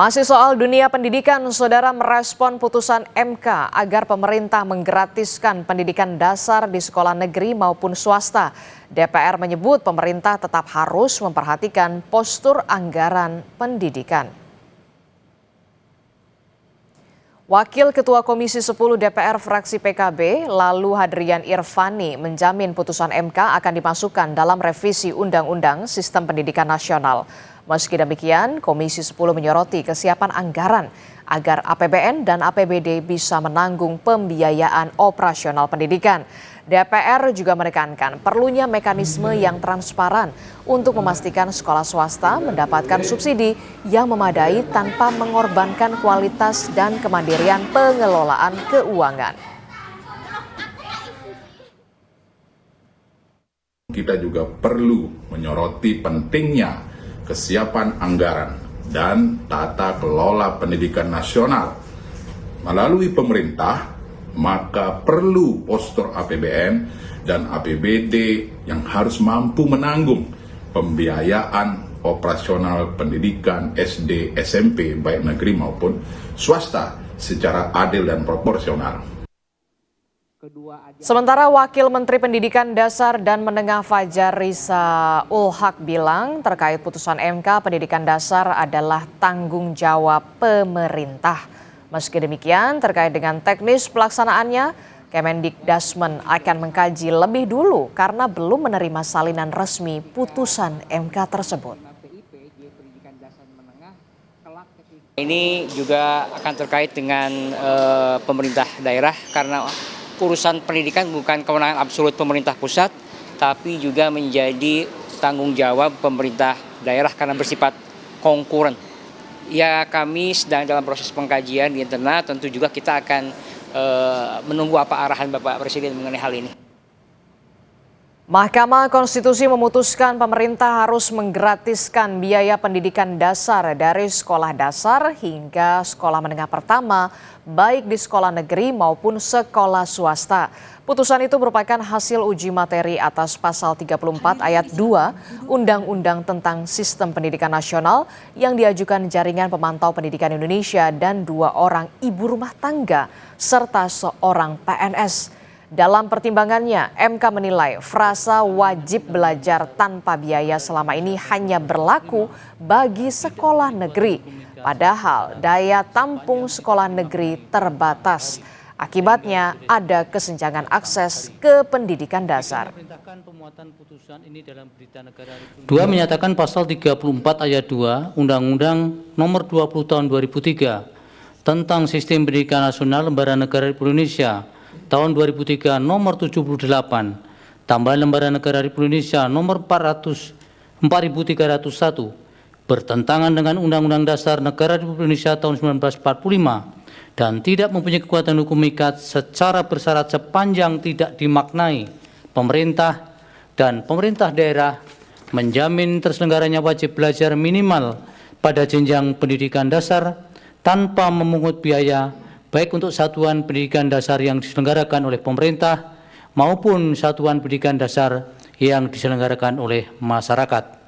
Masih soal dunia pendidikan, saudara merespon putusan MK agar pemerintah menggratiskan pendidikan dasar di sekolah negeri maupun swasta. DPR menyebut pemerintah tetap harus memperhatikan postur anggaran pendidikan. Wakil Ketua Komisi 10 DPR fraksi PKB, Lalu Hadrian Irvani, menjamin putusan MK akan dimasukkan dalam revisi Undang-Undang Sistem Pendidikan Nasional. Meski demikian, Komisi 10 menyoroti kesiapan anggaran agar APBN dan APBD bisa menanggung pembiayaan operasional pendidikan. DPR juga menekankan perlunya mekanisme yang transparan untuk memastikan sekolah swasta mendapatkan subsidi yang memadai tanpa mengorbankan kualitas dan kemandirian pengelolaan keuangan. Kita juga perlu menyoroti pentingnya kesiapan anggaran dan tata kelola pendidikan nasional melalui pemerintah, maka perlu postur APBN dan APBD yang harus mampu menanggung pembiayaan operasional pendidikan SD, SMP, baik negeri maupun swasta secara adil dan proporsional. Sementara Wakil Menteri Pendidikan Dasar dan Menengah Fajar Riza Ul-Haq bilang terkait putusan MK, pendidikan dasar adalah tanggung jawab pemerintah. Meski demikian, terkait dengan teknis pelaksanaannya, Kemendikdasmen akan mengkaji lebih dulu karena belum menerima salinan resmi putusan MK tersebut. Ini juga akan terkait dengan pemerintah daerah karena urusan pendidikan bukan kewenangan absolut pemerintah pusat, tapi juga menjadi tanggung jawab pemerintah daerah karena bersifat konkuren. Ya, kami sedang dalam proses pengkajian di internal, tentu juga kita akan menunggu apa arahan Bapak Presiden mengenai hal ini. Mahkamah Konstitusi memutuskan pemerintah harus menggratiskan biaya pendidikan dasar dari sekolah dasar hingga sekolah menengah pertama, baik di sekolah negeri maupun sekolah swasta. Putusan itu merupakan hasil uji materi atas pasal 34 ayat 2 Undang-Undang tentang Sistem Pendidikan Nasional yang diajukan Jaringan Pemantau Pendidikan Indonesia dan 2 orang ibu rumah tangga serta seorang PNS. Dalam pertimbangannya, MK menilai frasa wajib belajar tanpa biaya selama ini hanya berlaku bagi sekolah negeri. Padahal daya tampung sekolah negeri terbatas. Akibatnya ada kesenjangan akses ke pendidikan dasar. Dua menyatakan pasal 34 ayat 2 Undang-Undang Nomor 20 Tahun 2003 tentang Sistem Pendidikan Nasional Lembaga Negara Republik Indonesia Tahun 2003 nomor 78, tambahan Lembaga Negara Republik Indonesia nomor 4301, bertentangan dengan Undang-Undang Dasar Negara Republik Indonesia tahun 1945 dan tidak mempunyai kekuatan hukum mengikat secara bersyarat sepanjang tidak dimaknai pemerintah dan pemerintah daerah menjamin terselenggaranya wajib belajar minimal pada jenjang pendidikan dasar tanpa memungut biaya baik untuk satuan pendidikan dasar yang diselenggarakan oleh pemerintah maupun satuan pendidikan dasar yang diselenggarakan oleh masyarakat.